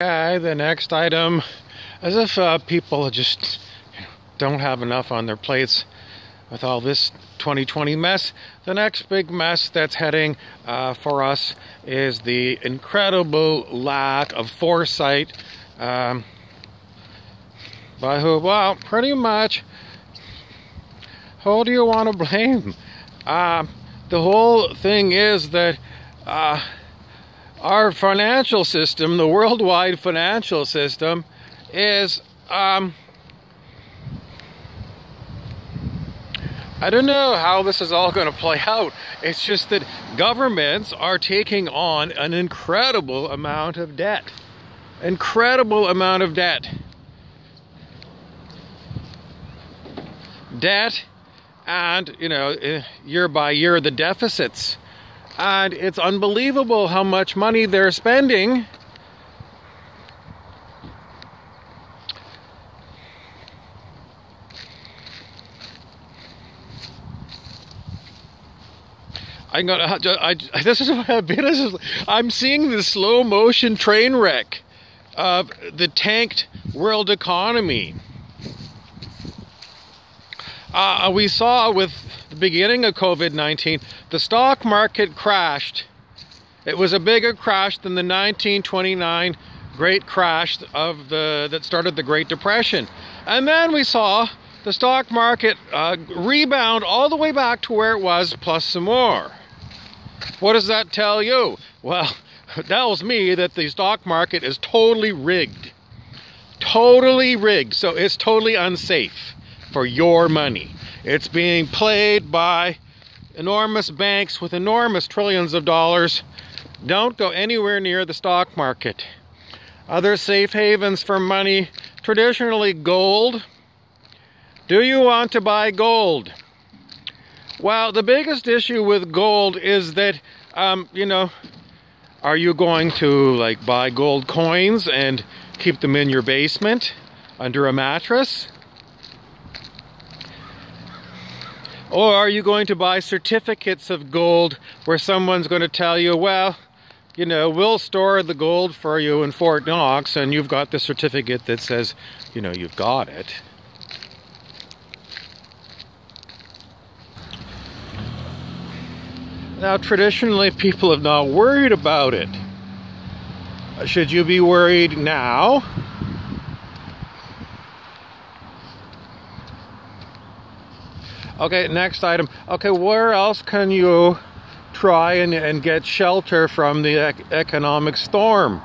Okay, the next item, as if people just don't have enough on their plates with all this 2020 mess. The next big mess that's heading for us is the incredible lack of foresight by who? Well, pretty much, who do you want to blame? The whole thing is that our financial system, the worldwide financial system, is I don't know how this is all going to play out. It's just that governments are taking on an incredible amount of debt. Incredible amount of debt. Debt, and, you know, year by year, the deficits. And it's unbelievable how much money they're spending. This is what I've been. I'm seeing the slow motion train wreck of the tanked world economy. We saw with the beginning of COVID-19, the stock market crashed. It was a bigger crash than the 1929 great crash that started the Great Depression. And then we saw the stock market rebound all the way back to where it was, plus some more. What does that tell you? Well, it tells me that the stock market is totally rigged. Totally rigged. So it's totally unsafe for your money. It's being played by enormous banks with enormous trillions of dollars. Don't go anywhere near the stock market. Other safe havens for money, traditionally gold. Do you want to buy gold? Well, the biggest issue with gold is that, you know, are you going to like buy gold coins and keep them in your basement under a mattress? Or are you going to buy certificates of gold where someone's going to tell you, well, you know, we'll store the gold for you in Fort Knox, and you've got the certificate that says, you know, you've got it. Now, traditionally, people have not worried about it. Should you be worried now? Okay, next item. Okay, where else can you try and get shelter from the economic storm?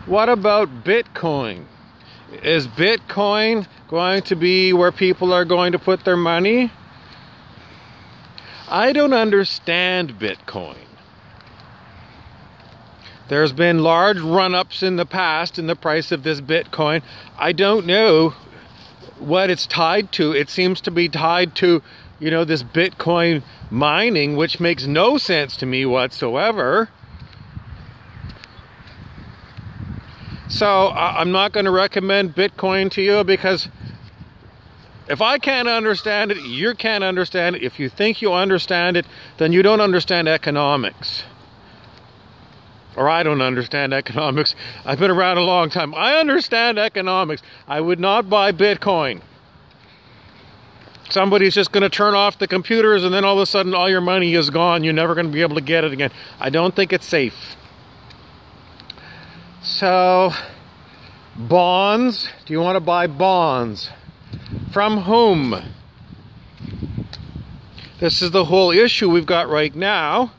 What about Bitcoin? Is Bitcoin going to be where people are going to put their money? I don't understand Bitcoin. There's been large run-ups in the past in the price of this Bitcoin. I don't know what it's tied to. It seems to be tied to, you know, this Bitcoin mining, which makes no sense to me whatsoever. So I'm not going to recommend Bitcoin to you, because if I can't understand it, you can't understand it. If you think you understand it, then you don't understand economics. Or I don't understand economics. I've been around a long time. I understand economics. I would not buy Bitcoin. Somebody's just going to turn off the computers and then all of a sudden all your money is gone. You're never going to be able to get it again. I don't think it's safe. So, bonds. Do you want to buy bonds? From whom? This is the whole issue we've got right now.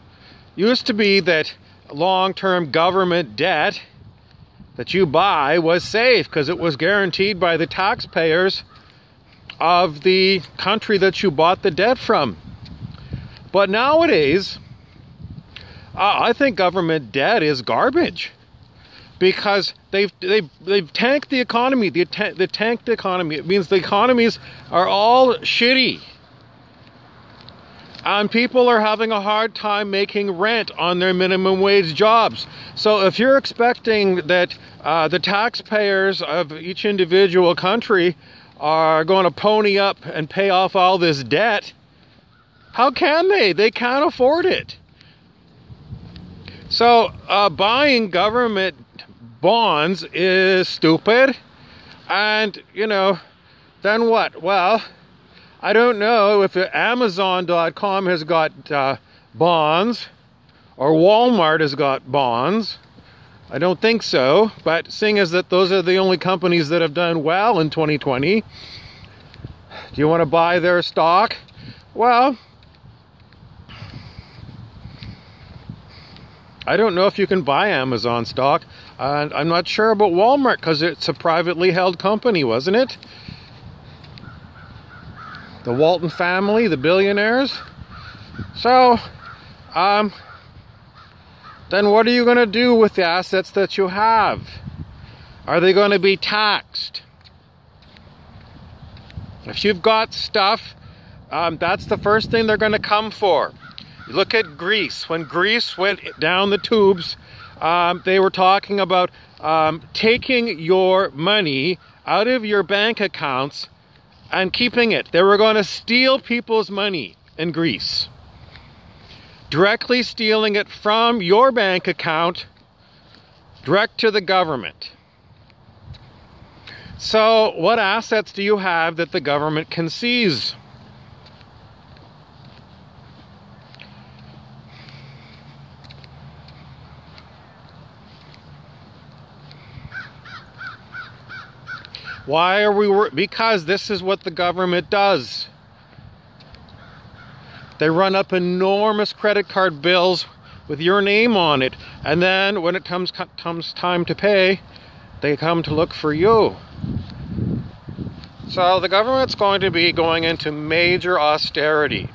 Used to be that long-term government debt that you buy was safe because it was guaranteed by the taxpayers of the country that you bought the debt from. But nowadays, I think government debt is garbage, because they've tanked the economy. They tanked the economy. It means the economies are all shitty. And people are having a hard time making rent on their minimum wage jobs. So if you're expecting that the taxpayers of each individual country are going to pony up and pay off all this debt, how can they? They can't afford it. So buying government bonds is stupid. And, you know, then what? Well, I don't know if Amazon.com has got bonds or Walmart has got bonds. I don't think so. But seeing as that those are the only companies that have done well in 2020, do you want to buy their stock? Well, I don't know if you can buy Amazon stock. And I'm not sure about Walmart because it's a privately held company, wasn't it? The Walton family, the billionaires. So, then what are you going to do with the assets that you have? Are they going to be taxed? If you've got stuff, that's the first thing they're going to come for. Look at Greece. When Greece went down the tubes, they were talking about taking your money out of your bank accounts and keeping it. They were going to steal people's money in Greece. Directly stealing it from your bank account, direct to the government. So, what assets do you have that the government can seize? Why are we? Because this is what the government does. They run up enormous credit card bills with your name on it, and then when it comes time to pay, they come to look for you. So the government's going to be going into major austerity,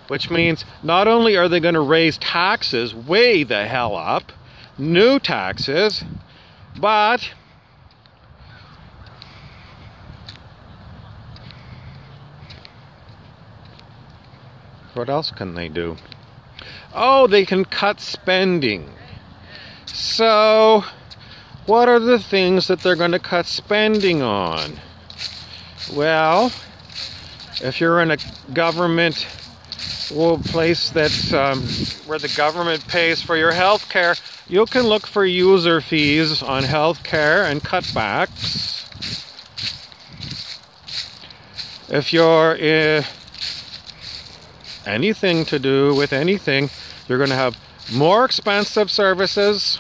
which means not only are they going to raise taxes way the hell up, new taxes, but what else can they do? Oh, they can cut spending. So, what are the things that they're going to cut spending on? Well, if you're in a government place that's where the government pays for your health care, you can look for user fees on health care and cutbacks. If you're anything to do with anything, you're going to have more expensive services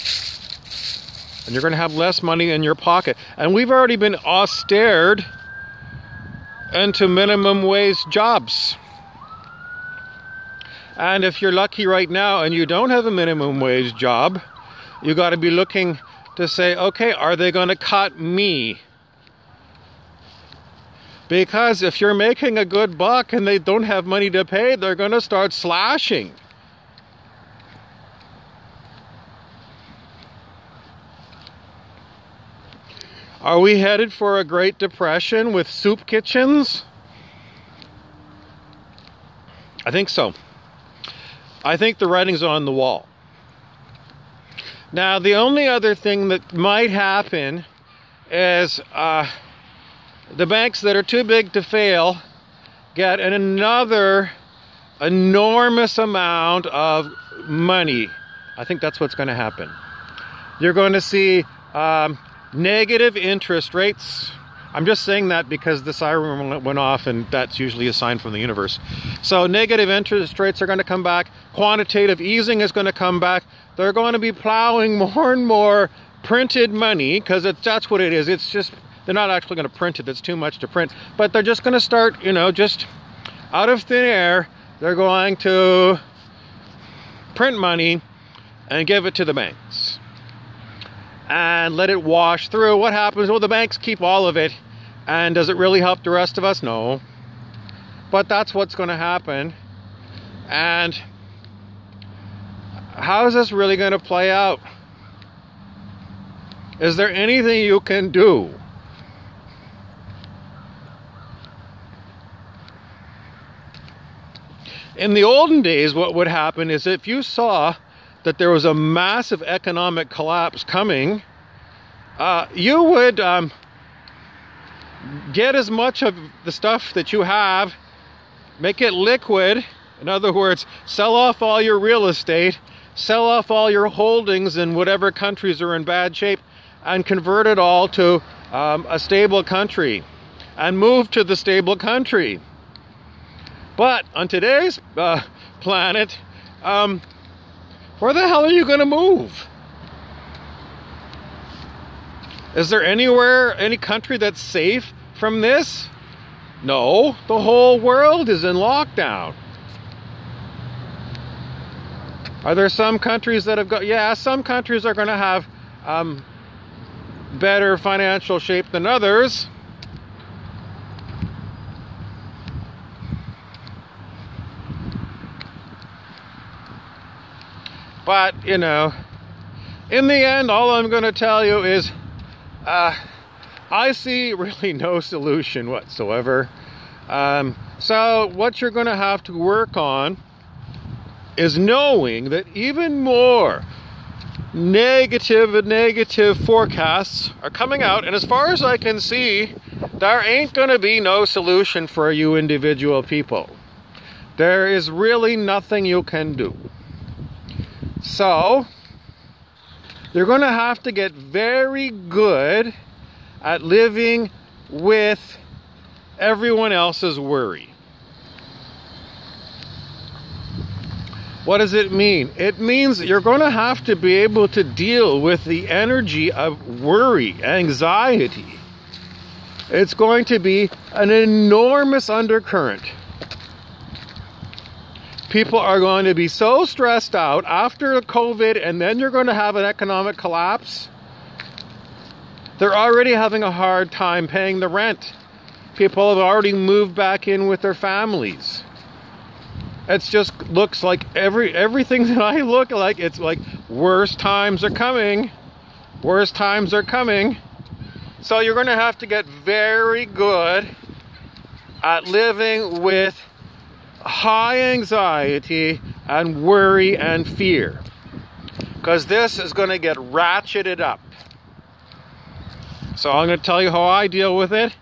and you're going to have less money in your pocket. And we've already been austered into minimum wage jobs. And if you're lucky right now and you don't have a minimum wage job, you got to be looking to say, okay, are they going to cut me? Because if you're making a good buck and they don't have money to pay, they're going to start slashing. Are we headed for a Great Depression with soup kitchens? I think so. I think the writing's on the wall. Now, the only other thing that might happen is the banks that are too big to fail get another enormous amount of money. I think that's what's going to happen. You're going to see negative interest rates. I'm just saying that because the siren went off and that's usually a sign from the universe. So negative interest rates are going to come back. Quantitative easing is going to come back. They're going to be plowing more and more printed money because that's what it is. It's just, they're not actually going to print it. It's too much to print. But they're just going to start, you know, just out of thin air, they're going to print money and give it to the banks. And let it wash through. What happens? Well, the banks keep all of it. And does it really help the rest of us? No. But that's what's going to happen. And how is this really going to play out? Is there anything you can do? In the olden days, what would happen is if you saw that there was a massive economic collapse coming, you would get as much of the stuff that you have, make it liquid. In other words, sell off all your real estate sell off all your holdings in whatever countries are in bad shape and convert it all to a stable country and move to the stable country. But on today's planet, where the hell are you going to move? Is there anywhere, any country that's safe from this? No, the whole world is in lockdown. Are there some countries that have got, yeah, some countries are going to have better financial shape than others. But, you know, in the end, all I'm going to tell you is I see really no solution whatsoever. So what you're going to have to work on is knowing that even more negative forecasts are coming out, and as far as I can see, there ain't going to be no solution for you individual people. There is really nothing you can do. So you're going to have to get very good at living with everyone else's worry. What does it mean? It means that you're going to have to be able to deal with the energy of worry, anxiety. It's going to be an enormous undercurrent. People are going to be so stressed out after COVID, and then you're going to have an economic collapse. They're already having a hard time paying the rent. People have already moved back in with their families. It just looks like everything that I look like, it's like worse times are coming. Worse times are coming. So you're going to have to get very good at living with high anxiety and worry and fear. Because this is going to get ratcheted up. So I'm going to tell you how I deal with it.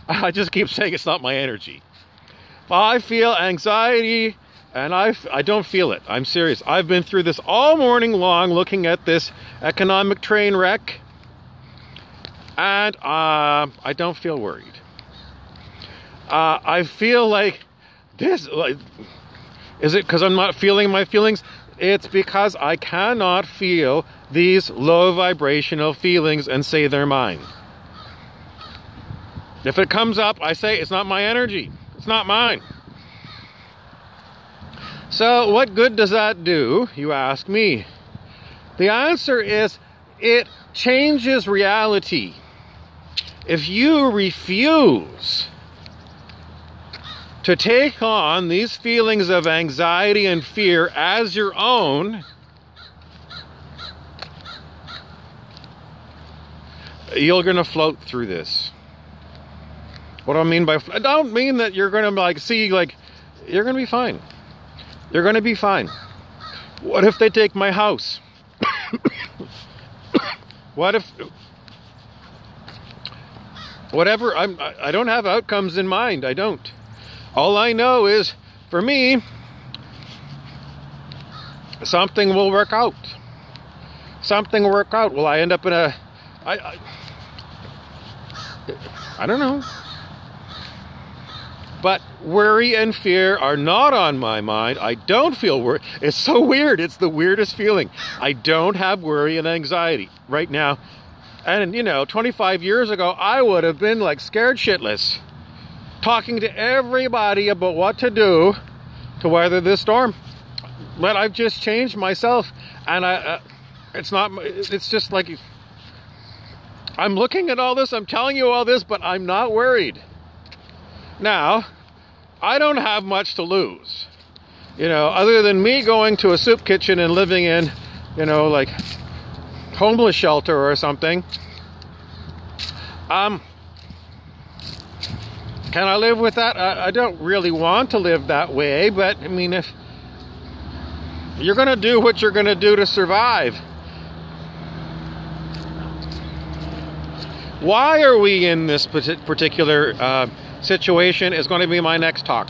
I just keep saying it's not my energy. If I feel anxiety, and I don't feel it. I'm serious. I've been through this all morning long looking at this economic train wreck. And I don't feel worried. I feel like this, like, is it because I'm not feeling my feelings? It's because I cannot feel these low vibrational feelings and say they're mine. If it comes up, I say it's not my energy. It's not mine. So what good does that do, you ask me? The answer is it changes reality. If you refuse to take on these feelings of anxiety and fear as your own, you're going to float through this. What do I mean by, I don't mean that you're going to like see, like, you're going to be fine. You're going to be fine. What if they take my house? What if, whatever, I don't have outcomes in mind. I don't. All I know is, for me, something will work out. Something will work out. Will I end up in a, I don't know. But worry and fear are not on my mind. I don't feel worry. It's so weird. It's the weirdest feeling. I don't have worry and anxiety right now. And, you know, 25 years ago, I would have been like scared shitless, talking to everybody about what to do to weather this storm. But I've just changed myself. And it's just like, I'm looking at all this, I'm telling you all this, but I'm not worried. Now, I don't have much to lose, you know, other than me going to a soup kitchen and living in, you know, like homeless shelter or something. Can I live with that? I don't really want to live that way, but I mean, if you're going to do what you're going to do to survive. Why are we in this particular situation is going to be my next talk.